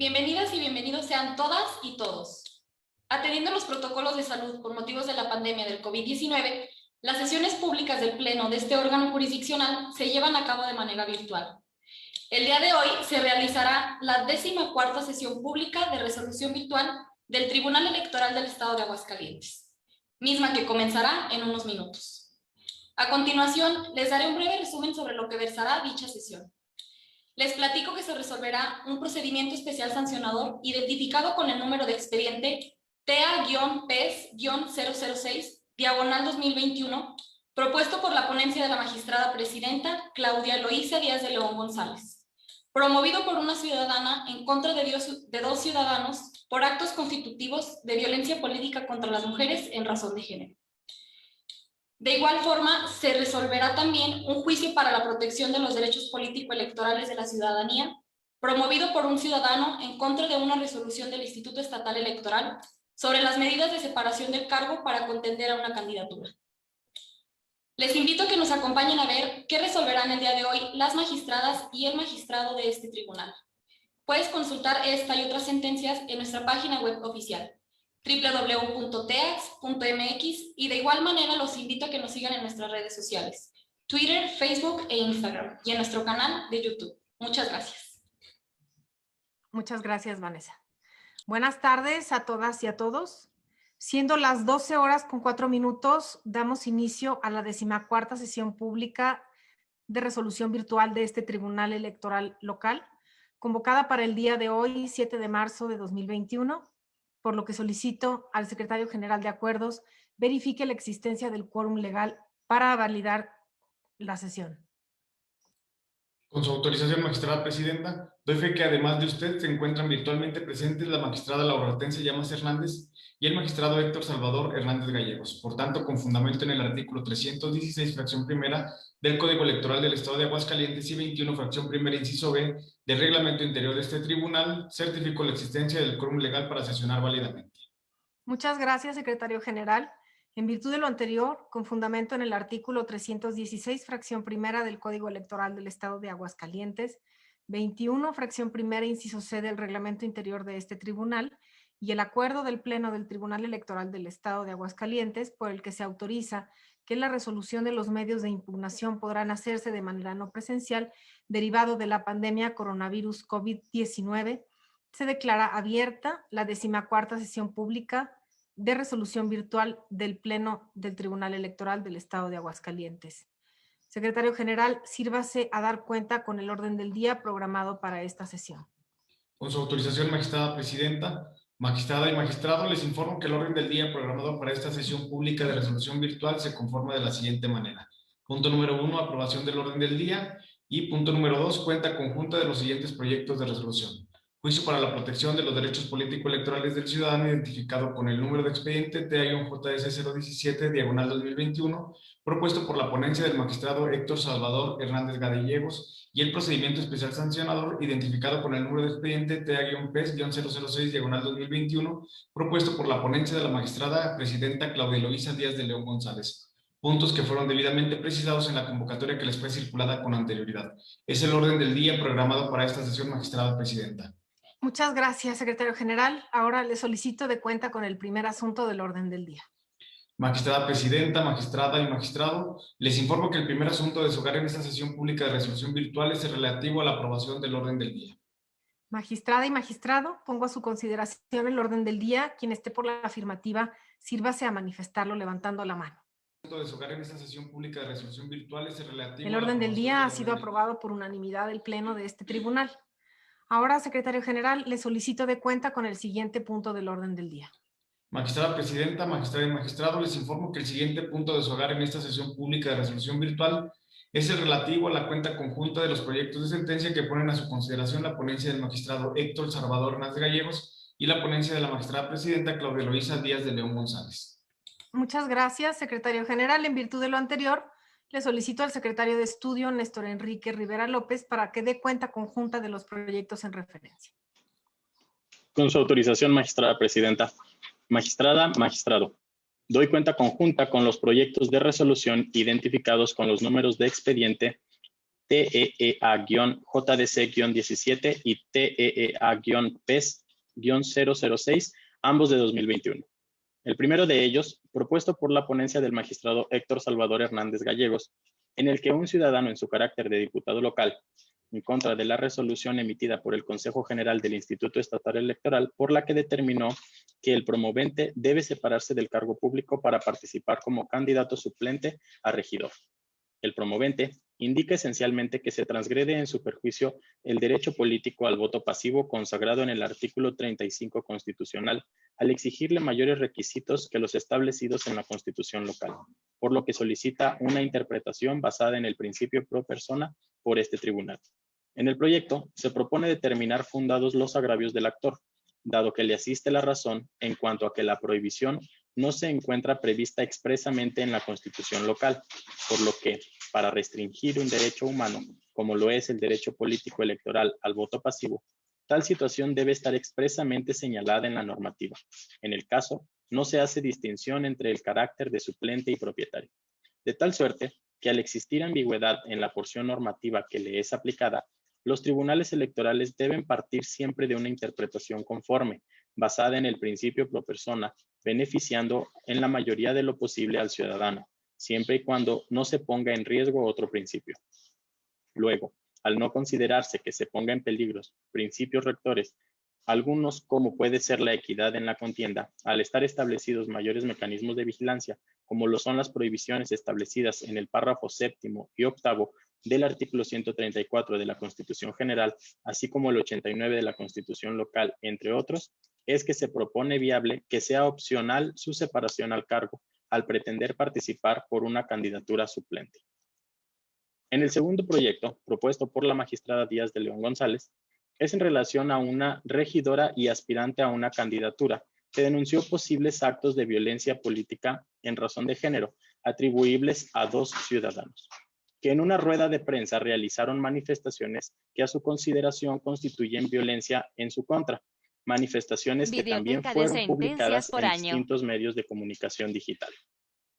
Bienvenidas y bienvenidos sean todas y todos. Atendiendo los protocolos de salud por motivos de la pandemia del COVID-19, las sesiones públicas del Pleno de este órgano jurisdiccional se llevan a cabo de manera virtual. El día de hoy se realizará la 14ª sesión pública de resolución virtual del Tribunal Electoral del Estado de Aguascalientes, misma que comenzará en unos minutos. A continuación, les daré un breve resumen sobre lo que versará dicha sesión. Les platico que se resolverá un procedimiento especial sancionador identificado con el número de expediente TEA-PES-006-2021, propuesto por la ponencia de la magistrada presidenta Claudia Eloísa Díaz de León González, promovido por una ciudadana en contra de dos ciudadanos por actos constitutivos de violencia política contra las mujeres en razón de género. De igual forma, se resolverá también un juicio para la protección de los derechos político-electorales de la ciudadanía, promovido por un ciudadano en contra de una resolución del Instituto Estatal Electoral sobre las medidas de separación del cargo para contender a una candidatura. Les invito a que nos acompañen a ver qué resolverán el día de hoy las magistradas y el magistrado de este tribunal. Puedes consultar esta y otras sentencias en nuestra página web oficial, www.teax.mx, y de igual manera los invito a que nos sigan en nuestras redes sociales, Twitter, Facebook e Instagram, y en nuestro canal de YouTube. Muchas gracias. Muchas gracias, Vanessa. Buenas tardes a todas y a todos. Siendo las 12:04, damos inicio a la 14ª sesión pública de resolución virtual de este Tribunal Electoral Local, convocada para el día de hoy, 7 de marzo de 2021, por lo que solicito al secretario general de Acuerdos verifique la existencia del quórum legal para validar la sesión. Con su autorización, magistrada presidenta, doy fe que además de usted se encuentran virtualmente presentes la magistrada Laura Hortensia Llamas Hernández y el magistrado Héctor Salvador Hernández Gallegos. Por tanto, con fundamento en el artículo 316, fracción primera del Código Electoral del Estado de Aguascalientes y 21, fracción primera, inciso B, del reglamento interior de este tribunal, certifico la existencia del quórum legal para sesionar válidamente. Muchas gracias, secretario general. En virtud de lo anterior, con fundamento en el artículo 316, fracción primera del Código Electoral del Estado de Aguascalientes, 21, fracción primera, inciso C del reglamento interior de este tribunal, y el acuerdo del Pleno del Tribunal Electoral del Estado de Aguascalientes, por el que se autoriza que la resolución de los medios de impugnación podrán hacerse de manera no presencial, derivado de la pandemia coronavirus COVID-19, se declara abierta la 14ª sesión pública de resolución virtual del Pleno del Tribunal Electoral del Estado de Aguascalientes. Secretario General, sírvase a dar cuenta con el orden del día programado para esta sesión. Con su autorización, magistrada presidenta, magistrada y magistrado, les informo que el orden del día programado para esta sesión pública de resolución virtual se conforma de la siguiente manera. Punto número 1, aprobación del orden del día, y punto número 2, cuenta conjunta de los siguientes proyectos de resolución. Juicio para la protección de los derechos político-electorales del ciudadano identificado con el número de expediente TEA-JS 017, diagonal 2021, propuesto por la ponencia del magistrado Héctor Salvador Hernández Gallegos, y el procedimiento especial sancionador identificado con el número de expediente TEA-PES-006, diagonal 2021, propuesto por la ponencia de la magistrada presidenta Claudia Eloísa Díaz de León González. Puntos que fueron debidamente precisados en la convocatoria que les fue circulada con anterioridad. Es el orden del día programado para esta sesión, magistrada presidenta. Muchas gracias, secretario general. Ahora le solicito de cuenta con el primer asunto del orden del día. Magistrada presidenta, magistrada y magistrado, les informo que el primer asunto de su hogar en esta sesión pública de resolución virtual es el relativo a la aprobación del orden del día. Magistrada y magistrado, pongo a su consideración el orden del día. Quien esté por la afirmativa, sírvase a manifestarlo levantando la mano. El asunto de su hogar en esta sesión pública de resolución virtual es el relativo El orden del día ha sido aprobado por unanimidad del Pleno de este tribunal. Ahora, secretario general, le solicito de cuenta con el siguiente punto del orden del día. Magistrada presidenta, magistrada y magistrado, les informo que el siguiente punto de su hogar en esta sesión pública de resolución virtual es el relativo a la cuenta conjunta de los proyectos de sentencia que ponen a su consideración la ponencia del magistrado Héctor Salvador Hernández Gallegos y la ponencia de la magistrada presidenta Claudia Eloísa Díaz de León González. Muchas gracias, secretario general. En virtud de lo anterior, le solicito al secretario de Estudio, Néstor Enrique Rivera López, para que dé cuenta conjunta de los proyectos en referencia. Con su autorización, magistrada presidenta. Magistrada, magistrado. Doy cuenta conjunta con los proyectos de resolución identificados con los números de expediente TEEA-JDC-17 y TEEA-PES-006, ambos de 2021. El primero de ellos, propuesto por la ponencia del magistrado Héctor Salvador Hernández Gallegos, en el que un ciudadano en su carácter de diputado local, en contra de la resolución emitida por el Consejo General del Instituto Estatal Electoral, por la que determinó que el promovente debe separarse del cargo público para participar como candidato suplente a regidor. El promovente indica esencialmente que se transgrede en su perjuicio el derecho político al voto pasivo consagrado en el artículo 35 constitucional, al exigirle mayores requisitos que los establecidos en la Constitución local, por lo que solicita una interpretación basada en el principio pro persona por este tribunal. En el proyecto se propone determinar fundados los agravios del actor, dado que le asiste la razón en cuanto a que la prohibición no se encuentra prevista expresamente en la Constitución local, por lo que, para restringir un derecho humano, como lo es el derecho político electoral al voto pasivo, tal situación debe estar expresamente señalada en la normativa. En el caso, no se hace distinción entre el carácter de suplente y propietario. De tal suerte que al existir ambigüedad en la porción normativa que le es aplicada, los tribunales electorales deben partir siempre de una interpretación conforme, basada en el principio pro persona, beneficiando en la mayoría de lo posible al ciudadano, siempre y cuando no se ponga en riesgo otro principio. Luego, al no considerarse que se ponga en peligro principios rectores, algunos como puede ser la equidad en la contienda, al estar establecidos mayores mecanismos de vigilancia, como lo son las prohibiciones establecidas en el párrafo 7º y 8º del artículo 134 de la Constitución General, así como el 89 de la Constitución Local, entre otros, es que se propone viable que sea opcional su separación al cargo, al pretender participar por una candidatura suplente. En el segundo proyecto, propuesto por la magistrada Díaz de León González, es en relación a una regidora y aspirante a una candidatura que denunció posibles actos de violencia política en razón de género atribuibles a 2 ciudadanos, que en una rueda de prensa realizaron manifestaciones que a su consideración constituyen violencia en su contra, manifestaciones que también fueron publicadas en distintos medios de comunicación digital.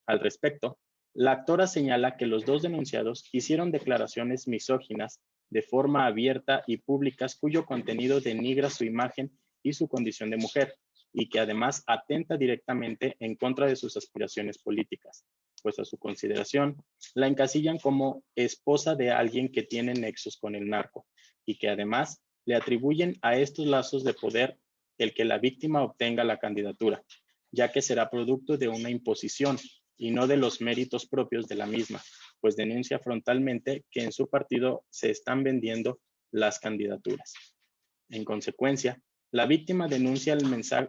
Al respecto, la actora señala que los 2 denunciados hicieron declaraciones misóginas de forma abierta y públicas cuyo contenido denigra su imagen y su condición de mujer, y que además atenta directamente en contra de sus aspiraciones políticas, pues a su consideración la encasillan como esposa de alguien que tiene nexos con el narco, y que además le atribuyen a estos lazos de poder el que la víctima obtenga la candidatura, ya que será producto de una imposición y no de los méritos propios de la misma, pues denuncia frontalmente que en su partido se están vendiendo las candidaturas. En consecuencia, la víctima denuncia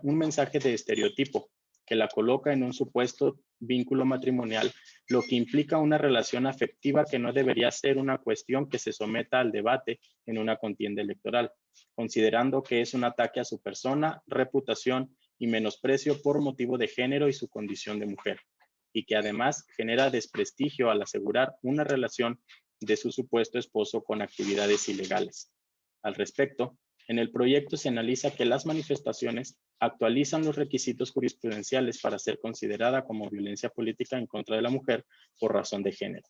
un mensaje de estereotipo que la coloca en un supuesto vínculo matrimonial, lo que implica una relación afectiva que no debería ser una cuestión que se someta al debate en una contienda electoral, considerando que es un ataque a su persona, reputación y menosprecio por motivo de género y su condición de mujer, y que además genera desprestigio al asegurar una relación de su supuesto esposo con actividades ilegales. Al respecto, en el proyecto se analiza que las manifestaciones actualizan los requisitos jurisprudenciales para ser considerada como violencia política en contra de la mujer por razón de género.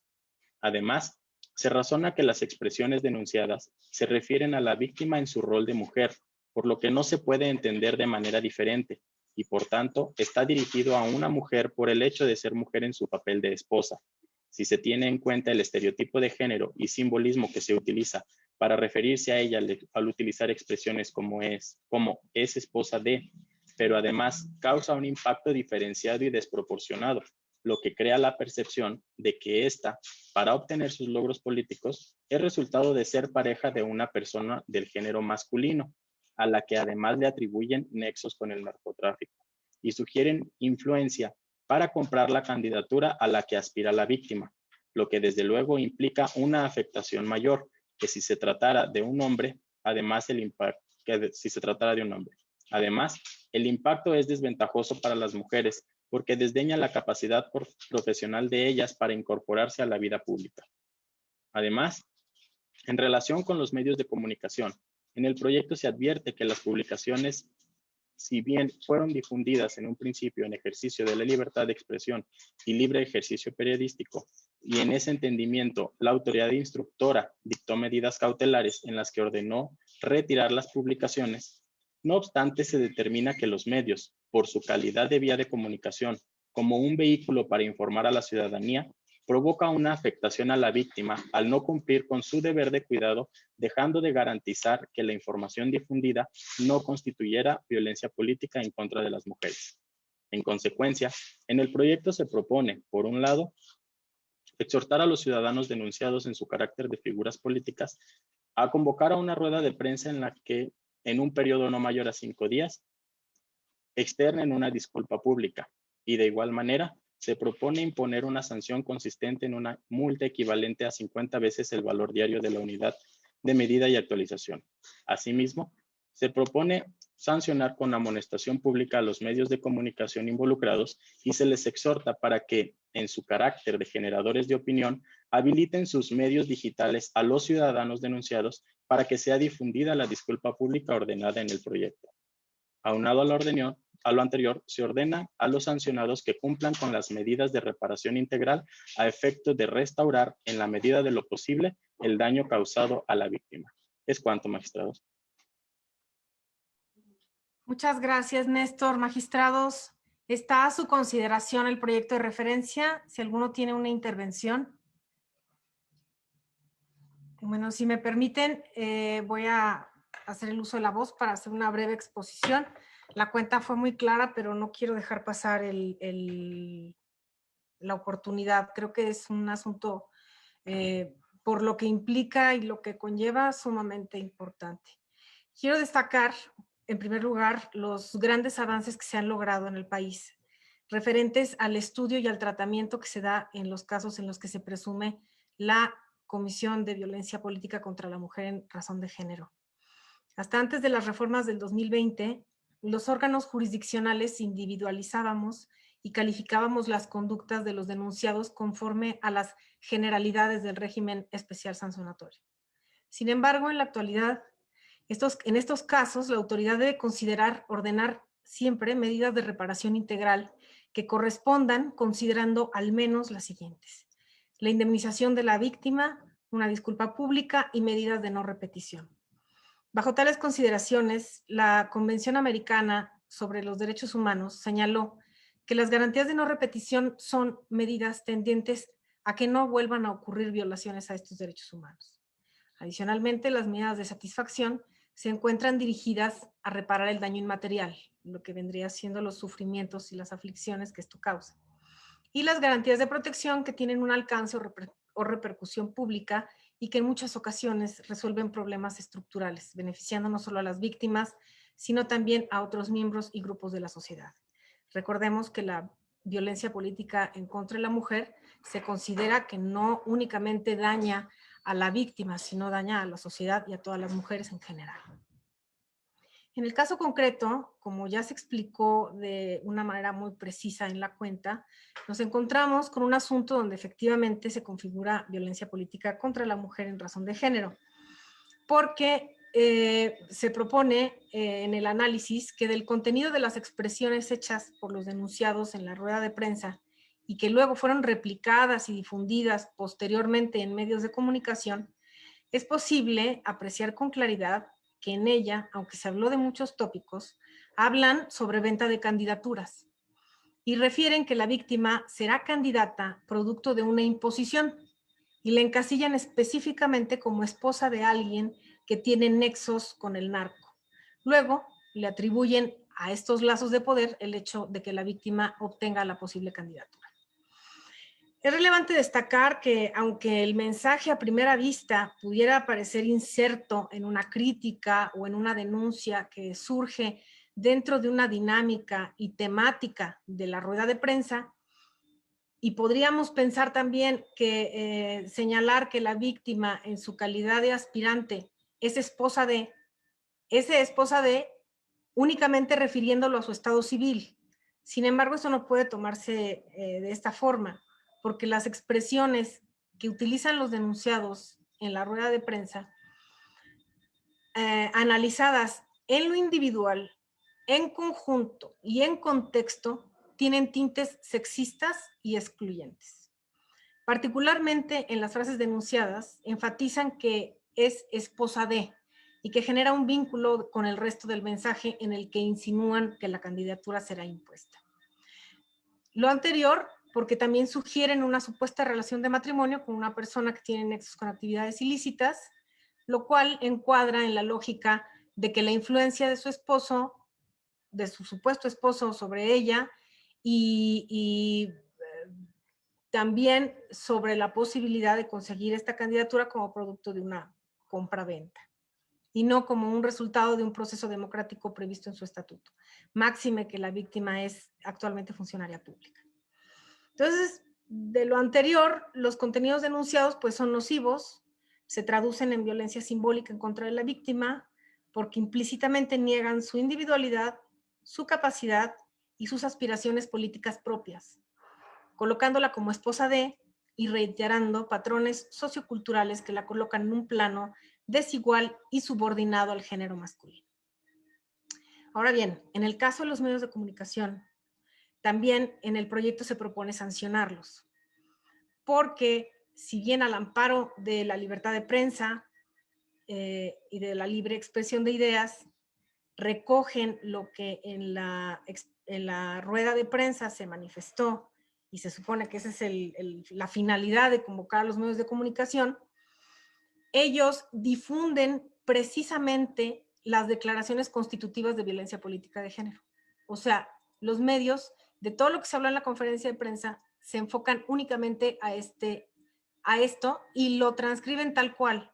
Además, se razona que las expresiones denunciadas se refieren a la víctima en su rol de mujer, por lo que no se puede entender de manera diferente, y por tanto está dirigido a una mujer por el hecho de ser mujer en su papel de esposa. Si se tiene en cuenta el estereotipo de género y simbolismo que se utiliza para referirse a ella al utilizar expresiones como es esposa de, pero además causa un impacto diferenciado y desproporcionado, lo que crea la percepción de que ésta, para obtener sus logros políticos, es resultado de ser pareja de una persona del género masculino, a la que además le atribuyen nexos con el narcotráfico y sugieren influencia para comprar la candidatura a la que aspira la víctima, lo que desde luego implica una afectación mayor que si se tratara de un hombre, además el impacto es desventajoso para las mujeres porque desdeña la capacidad profesional de ellas para incorporarse a la vida pública. Además, en relación con los medios de comunicación, en el proyecto se advierte que las publicaciones si bien fueron difundidas en un principio en ejercicio de la libertad de expresión y libre ejercicio periodístico, y en ese entendimiento la autoridad instructora dictó medidas cautelares en las que ordenó retirar las publicaciones, no obstante se determina que los medios, por su calidad de vía de comunicación, como un vehículo para informar a la ciudadanía, provoca una afectación a la víctima al no cumplir con su deber de cuidado, dejando de garantizar que la información difundida no constituyera violencia política en contra de las mujeres. En consecuencia, en el proyecto se propone, por un lado, exhortar a los ciudadanos denunciados en su carácter de figuras políticas a convocar a una rueda de prensa en la que, en un periodo no mayor a 5 días, externen una disculpa pública y de igual manera se propone imponer una sanción consistente en una multa equivalente a 50 veces el valor diario de la unidad de medida y actualización. Asimismo, se propone sancionar con amonestación pública a los medios de comunicación involucrados y se les exhorta para que, en su carácter de generadores de opinión, habiliten sus medios digitales a los ciudadanos denunciados para que sea difundida la disculpa pública ordenada en el proyecto. Aunado a lo anterior, se ordena a los sancionados que cumplan con las medidas de reparación integral a efecto de restaurar, en la medida de lo posible, el daño causado a la víctima. Es cuanto, magistrados. Muchas gracias, Néstor. Magistrados, está a su consideración el proyecto de referencia. Si alguno tiene una intervención. Bueno, si me permiten, voy a hacer el uso de la voz para hacer una breve exposición. La cuenta fue muy clara, pero no quiero dejar pasar la oportunidad. Creo que es un asunto, por lo que implica y lo que conlleva, sumamente importante. Quiero destacar, en primer lugar, los grandes avances que se han logrado en el país, referentes al estudio y al tratamiento que se da en los casos en los que se presume la comisión de violencia política contra la mujer en razón de género. Hasta antes de las reformas del 2020, los órganos jurisdiccionales individualizábamos y calificábamos las conductas de los denunciados conforme a las generalidades del régimen especial sancionatorio. Sin embargo, en la actualidad, en estos casos, la autoridad debe considerar, ordenar siempre medidas de reparación integral que correspondan considerando al menos las siguientes: la indemnización de la víctima, una disculpa pública y medidas de no repetición. Bajo tales consideraciones, la Convención Americana sobre los Derechos Humanos señaló que las garantías de no repetición son medidas tendientes a que no vuelvan a ocurrir violaciones a estos derechos humanos. Adicionalmente, las medidas de satisfacción se encuentran dirigidas a reparar el daño inmaterial, lo que vendría siendo los sufrimientos y las aflicciones que esto causa. Y las garantías de protección que tienen un alcance o repercusión pública y que en muchas ocasiones resuelven problemas estructurales, beneficiando no solo a las víctimas, sino también a otros miembros y grupos de la sociedad. Recordemos que la violencia política en contra de la mujer se considera que no únicamente daña a la víctima, sino daña a la sociedad y a todas las mujeres en general. En el caso concreto, como ya se explicó de una manera muy precisa en la cuenta, nos encontramos con un asunto donde efectivamente se configura violencia política contra la mujer en razón de género, porque se propone en el análisis que del contenido de las expresiones hechas por los denunciados en la rueda de prensa y que luego fueron replicadas y difundidas posteriormente en medios de comunicación, es posible apreciar con claridad que en ella, aunque se habló de muchos tópicos, hablan sobre venta de candidaturas y refieren que la víctima será candidata producto de una imposición y la encasillan específicamente como esposa de alguien que tiene nexos con el narco. Luego, le atribuyen a estos lazos de poder el hecho de que la víctima obtenga la posible candidatura. Es relevante destacar que, aunque el mensaje a primera vista pudiera parecer inserto en una crítica o en una denuncia que surge dentro de una dinámica y temática de la rueda de prensa, y podríamos pensar también que señalar que la víctima en su calidad de aspirante es esposa de, únicamente refiriéndolo a su estado civil. Sin embargo, eso no puede tomarse de esta forma, porque las expresiones que utilizan los denunciados en la rueda de prensa, analizadas en lo individual en conjunto y en contexto tienen tintes sexistas y excluyentes. Particularmente en las frases denunciadas, enfatizan que es esposa de y que genera un vínculo con el resto del mensaje en el que insinúan que la candidatura será impuesta. Lo anterior, porque también sugieren una supuesta relación de matrimonio con una persona que tiene nexos con actividades ilícitas, lo cual encuadra en la lógica de que la influencia de su esposo, de su supuesto esposo sobre ella y también sobre la posibilidad de conseguir esta candidatura como producto de una compra-venta y no como un resultado de un proceso democrático previsto en su estatuto. Máxime que la víctima es actualmente funcionaria pública. Entonces, de lo anterior, los contenidos denunciados pues son nocivos, se traducen en violencia simbólica en contra de la víctima porque implícitamente niegan su individualidad, su capacidad y sus aspiraciones políticas propias, colocándola como esposa de y reiterando patrones socioculturales que la colocan en un plano desigual y subordinado al género masculino. Ahora bien, en el caso de los medios de comunicación, también en el proyecto se propone sancionarlos, porque si bien al amparo de la libertad de prensa y de la libre expresión de ideas, recogen lo que en la rueda de prensa se manifestó y se supone que esa es la finalidad de convocar a los medios de comunicación, ellos difunden precisamente las declaraciones constitutivas de violencia política de género. O sea, los medios, de todo lo que se habló en la conferencia de prensa, se enfocan únicamente a esto y lo transcriben tal cual,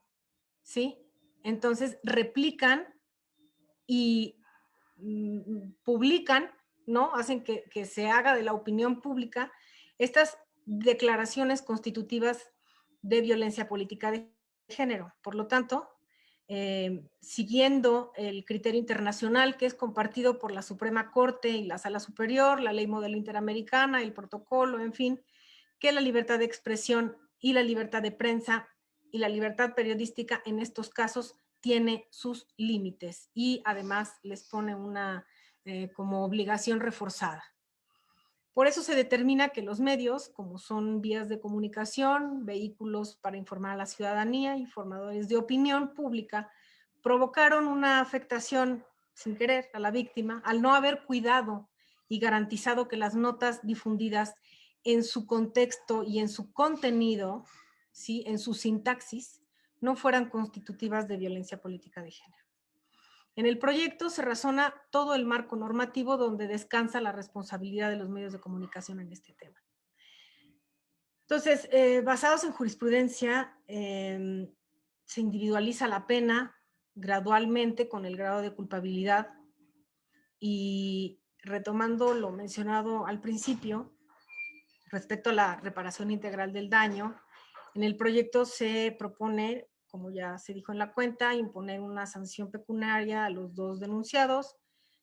¿sí? Entonces replican y publican, ¿no? Hacen que se haga de la opinión pública estas declaraciones constitutivas de violencia política de género. Por lo tanto, siguiendo el criterio internacional que es compartido por la Suprema Corte y la Sala Superior, la Ley Modelo Interamericana, el protocolo, en fin, que la libertad de expresión y la libertad de prensa y la libertad periodística en estos casos tiene sus límites y además les pone una como obligación reforzada. Por eso se determina que los medios, como son vías de comunicación, vehículos para informar a la ciudadanía y formadores de opinión pública, provocaron una afectación sin querer a la víctima al no haber cuidado y garantizado que las notas difundidas en su contexto y en su contenido, ¿sí?, en su sintaxis, no fueran constitutivas de violencia política de género. En el proyecto se razona todo el marco normativo donde descansa la responsabilidad de los medios de comunicación en este tema. Entonces, basados en jurisprudencia, se individualiza la pena gradualmente con el grado de culpabilidad y retomando lo mencionado al principio, respecto a la reparación integral del daño, en el proyecto se propone, como ya se dijo en la cuenta, imponer una sanción pecuniaria a los dos denunciados.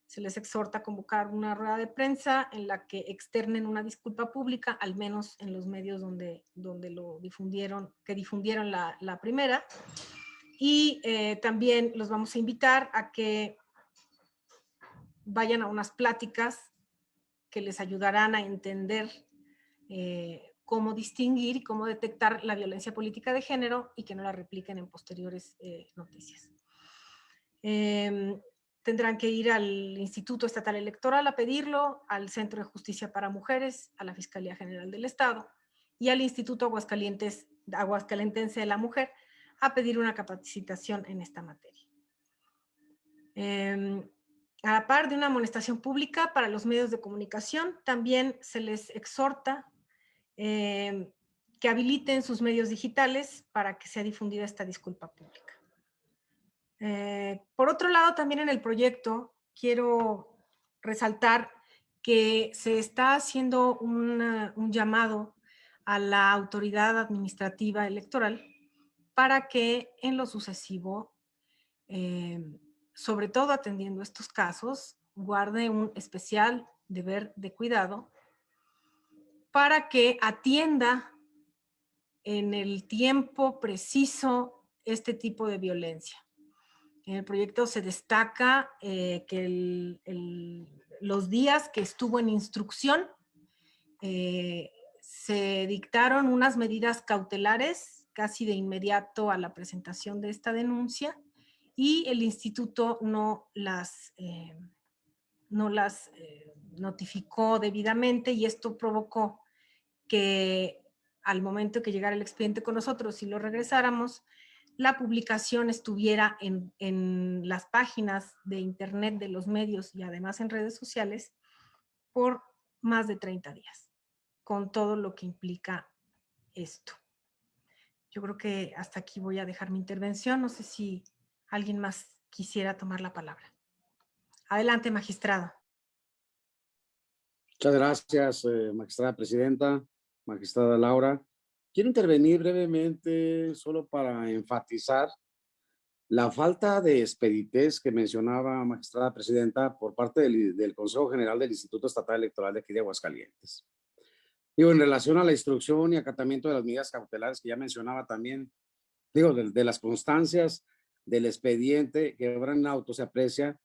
Se les exhorta a convocar una rueda de prensa en la que externen una disculpa pública, al menos en los medios donde lo difundieron, que difundieron la primera. Y también los vamos a invitar a que vayan a unas pláticas que les ayudarán a entender cómo distinguir y cómo detectar la violencia política de género y que no la repliquen en posteriores noticias. Tendrán que ir al Instituto Estatal Electoral a pedirlo, al Centro de Justicia para Mujeres, a la Fiscalía General del Estado y al Instituto Aguascalentense de la Mujer a pedir una capacitación en esta materia. A la par de una amonestación pública para los medios de comunicación, también se les exhorta que habiliten sus medios digitales para que sea difundida esta disculpa pública. Por otro lado, también en el proyecto quiero resaltar que se está haciendo un llamado a la autoridad administrativa electoral para que en lo sucesivo, sobre todo atendiendo estos casos, guarde un especial deber de cuidado para que atienda en el tiempo preciso este tipo de violencia. En el proyecto se destaca que los días que estuvo en instrucción se dictaron unas medidas cautelares casi de inmediato a la presentación de esta denuncia y el instituto no las notificó debidamente y esto provocó que al momento que llegara el expediente con nosotros y lo regresáramos, la publicación estuviera en las páginas de internet de los medios y además en redes sociales por más de 30 días, con todo lo que implica esto. Yo creo que hasta aquí voy a dejar mi intervención. No sé si alguien más quisiera tomar la palabra. Adelante, magistrado. Muchas gracias, magistrada presidenta, magistrada Laura. Quiero intervenir brevemente solo para enfatizar la falta de expeditez que mencionaba magistrada presidenta por parte del Consejo General del Instituto Estatal Electoral de aquí de Aguascalientes. Digo, en relación a la instrucción y acatamiento de las medidas cautelares que ya mencionaba también, digo, de las constancias del expediente que obran en auto, se aprecia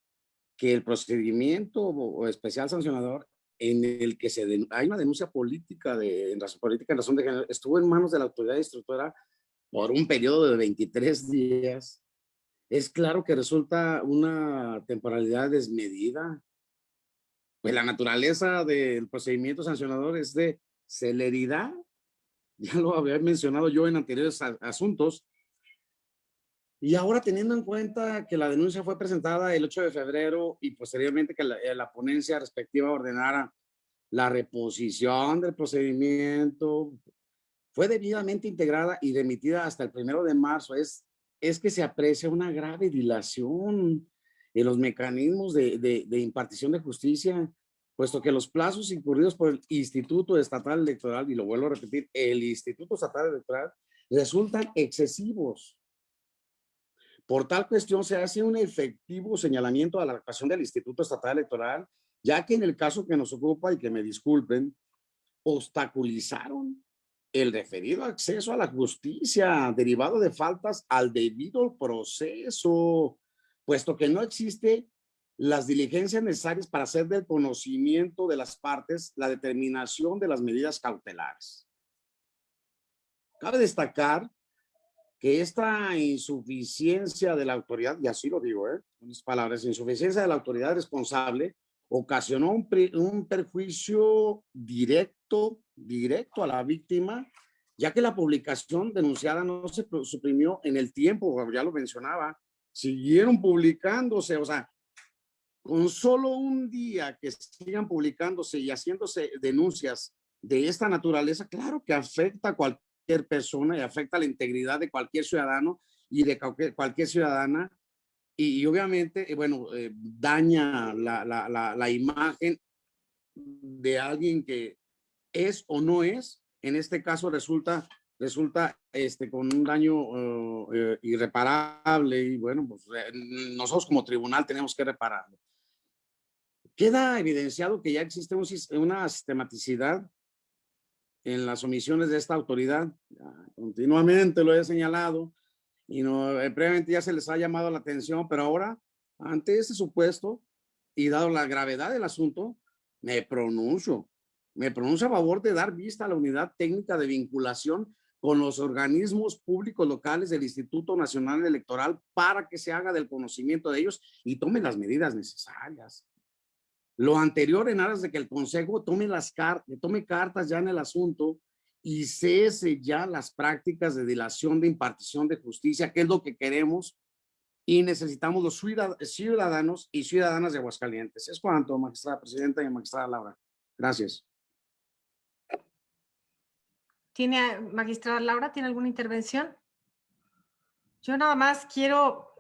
que el procedimiento o especial sancionador en el que hay una denuncia política en razón de género estuvo en manos de la autoridad instructora por un periodo de 23 días. Es claro que resulta una temporalidad desmedida. Pues la naturaleza del procedimiento sancionador es de celeridad. Ya lo había mencionado yo en anteriores asuntos. Y ahora, teniendo en cuenta que la denuncia fue presentada el 8 de febrero y posteriormente que la ponencia respectiva ordenara la reposición del procedimiento, fue debidamente integrada y remitida hasta el 1 de marzo. Es que se aprecia una grave dilación en los mecanismos de impartición de justicia, puesto que los plazos incurridos por el Instituto Estatal Electoral, y lo vuelvo a repetir, el Instituto Estatal Electoral, resultan excesivos. Por tal cuestión, se hace un efectivo señalamiento a la actuación del Instituto Estatal Electoral, ya que en el caso que nos ocupa, y que me disculpen, obstaculizaron el referido acceso a la justicia derivado de faltas al debido proceso, puesto que no existe las diligencias necesarias para hacer del conocimiento de las partes la determinación de las medidas cautelares. Cabe destacar que esta insuficiencia de la autoridad, y así lo digo, en mis palabras, insuficiencia de la autoridad responsable ocasionó un perjuicio directo a la víctima, ya que la publicación denunciada no se suprimió en el tiempo, ya lo mencionaba, siguieron publicándose, o sea, con solo un día que sigan publicándose y haciéndose denuncias de esta naturaleza, claro que afecta a cualquier persona y afecta la integridad de cualquier ciudadano y de cualquier ciudadana, y obviamente, bueno, daña la imagen de alguien que es o no es. En este caso resulta con un daño irreparable, y bueno, pues nosotros como tribunal tenemos que repararlo. Queda evidenciado que ya existe una sistematicidad en las omisiones de esta autoridad. Continuamente lo he señalado y previamente ya se les ha llamado la atención, pero ahora, ante este supuesto y dado la gravedad del asunto, me pronuncio a favor de dar vista a la unidad técnica de vinculación con los organismos públicos locales del Instituto Nacional Electoral para que se haga del conocimiento de ellos y tome las medidas necesarias. Lo anterior en aras de que el Consejo tome cartas ya en el asunto y cese ya las prácticas de dilación de impartición de justicia, que es lo que queremos y necesitamos los ciudadanos y ciudadanas de Aguascalientes. Es cuanto, magistrada presidenta y magistrada Laura. Gracias. Magistrada Laura, ¿tiene alguna intervención? Yo nada más quiero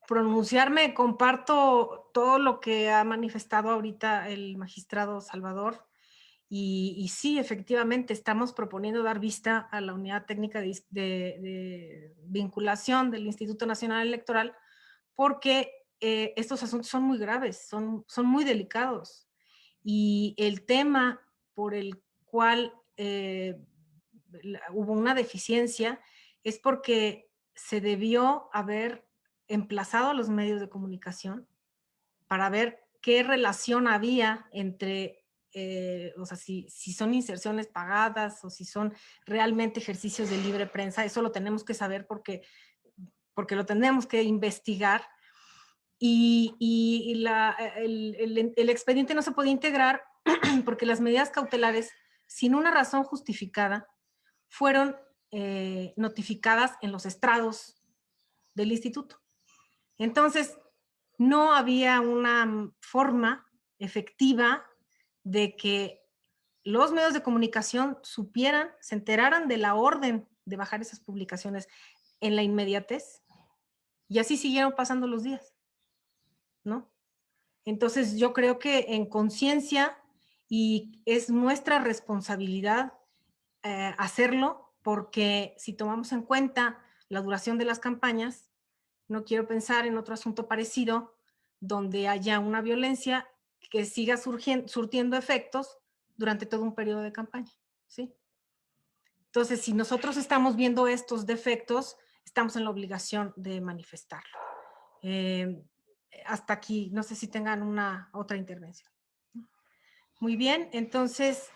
pronunciarme, comparto todo lo que ha manifestado ahorita el magistrado Salvador y sí, efectivamente, estamos proponiendo dar vista a la unidad técnica de vinculación del Instituto Nacional Electoral porque estos asuntos son muy graves, son muy delicados y el tema por el cual hubo una deficiencia es porque se debió haber emplazado a los medios de comunicación para ver qué relación había entre, o sea, si son inserciones pagadas o si son realmente ejercicios de libre prensa. Eso lo tenemos que saber porque lo tenemos que investigar. Y el expediente no se podía integrar porque las medidas cautelares, sin una razón justificada, fueron notificadas en los estrados del instituto. Entonces, no había una forma efectiva de que los medios de comunicación supieran, se enteraran de la orden de bajar esas publicaciones en la inmediatez, y así siguieron pasando los días, ¿no? Entonces, yo creo que en conciencia, y es nuestra responsabilidad hacerlo, porque si tomamos en cuenta la duración de las campañas, no quiero pensar en otro asunto parecido donde haya una violencia que siga surtiendo efectos durante todo un periodo de campaña, ¿sí? Entonces, si nosotros estamos viendo estos defectos, estamos en la obligación de manifestarlo. Hasta aquí, no sé si tengan una otra intervención. Muy bien, entonces,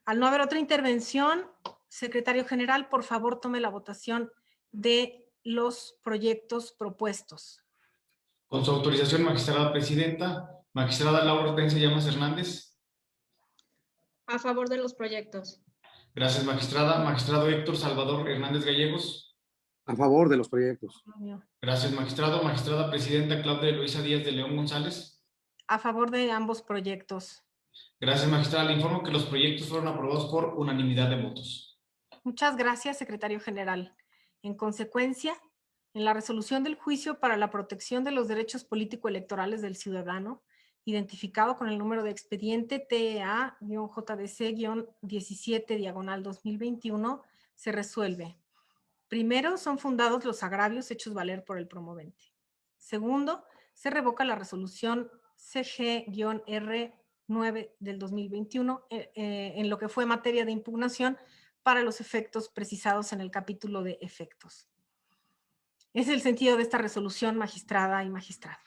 al no haber otra intervención, secretario general, por favor, tome la votación de los proyectos propuestos. Con su autorización, magistrada presidenta, magistrada Laura Hortensia Llamas Hernández. A favor de los proyectos. Gracias, magistrada. Magistrado Héctor Salvador Hernández Gallegos. A favor de los proyectos. Gracias, magistrado. Magistrada presidenta Claudia Eloísa Díaz de León González. A favor de ambos proyectos. Gracias, magistrada. Le informo que los proyectos fueron aprobados por unanimidad de votos. Muchas gracias, secretario general. En consecuencia, en la resolución del juicio para la protección de los derechos político-electorales del ciudadano, identificado con el número de expediente TEA-JDC-17/2021, se resuelve. Primero, son fundados los agravios hechos valer por el promovente. Segundo, se revoca la resolución CG-R9 del 2021 en lo que fue materia de impugnación para los efectos precisados en el capítulo de efectos. Es el sentido de esta resolución, magistrada y magistrado.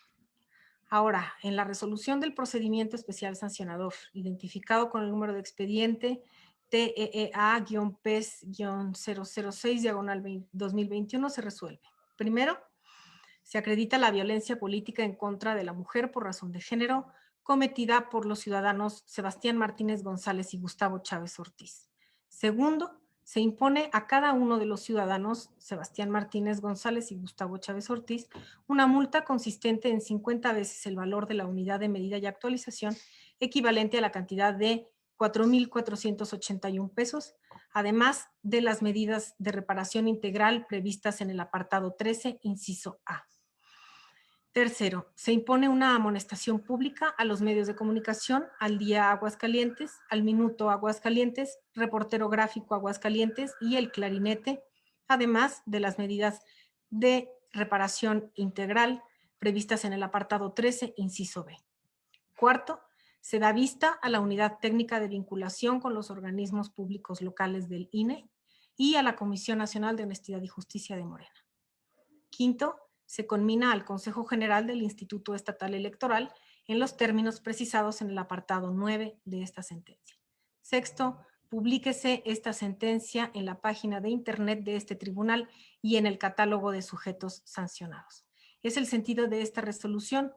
Ahora, en la resolución del procedimiento especial sancionador, identificado con el número de expediente TEA-PES-006/2021, se resuelve. Primero, se acredita la violencia política en contra de la mujer por razón de género cometida por los ciudadanos Sebastián Martínez González y Gustavo Chávez Ortiz. Segundo, se impone a cada uno de los ciudadanos Sebastián Martínez González y Gustavo Chávez Ortiz una multa consistente en 50 veces el valor de la unidad de medida y actualización, equivalente a la cantidad de 4,481 pesos, además de las medidas de reparación integral previstas en el apartado 13, inciso A. Tercero, se impone una amonestación pública a los medios de comunicación, al Día Aguascalientes, al Minuto Aguascalientes, Reportero Gráfico Aguascalientes y El Clarinete, además de las medidas de reparación integral previstas en el apartado 13, inciso B. Cuarto, se da vista a la Unidad Técnica de Vinculación con los organismos públicos locales del INE y a la Comisión Nacional de Honestidad y Justicia de Morena. Quinto, se conmina al Consejo General del Instituto Estatal Electoral en los términos precisados en el apartado 9 de esta sentencia. Sexto, publíquese esta sentencia en la página de internet de este tribunal y en el catálogo de sujetos sancionados. Es el sentido de esta resolución,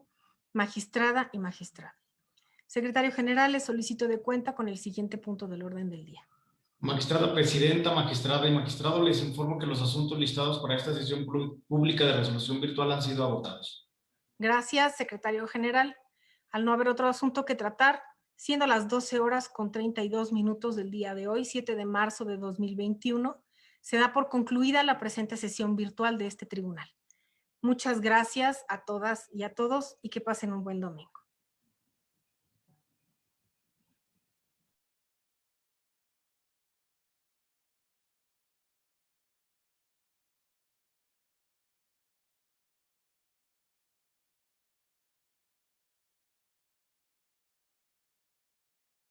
magistrada y magistrado. Secretario General, le solicito de cuenta con el siguiente punto del orden del día. Magistrada presidenta, magistrada y magistrado, les informo que los asuntos listados para esta sesión pública de resolución virtual han sido agotados. Gracias, secretario general. Al no haber otro asunto que tratar, siendo las 12:32 del día de hoy, 7 de marzo de 2021, se da por concluida la presente sesión virtual de este tribunal. Muchas gracias a todas y a todos y que pasen un buen domingo.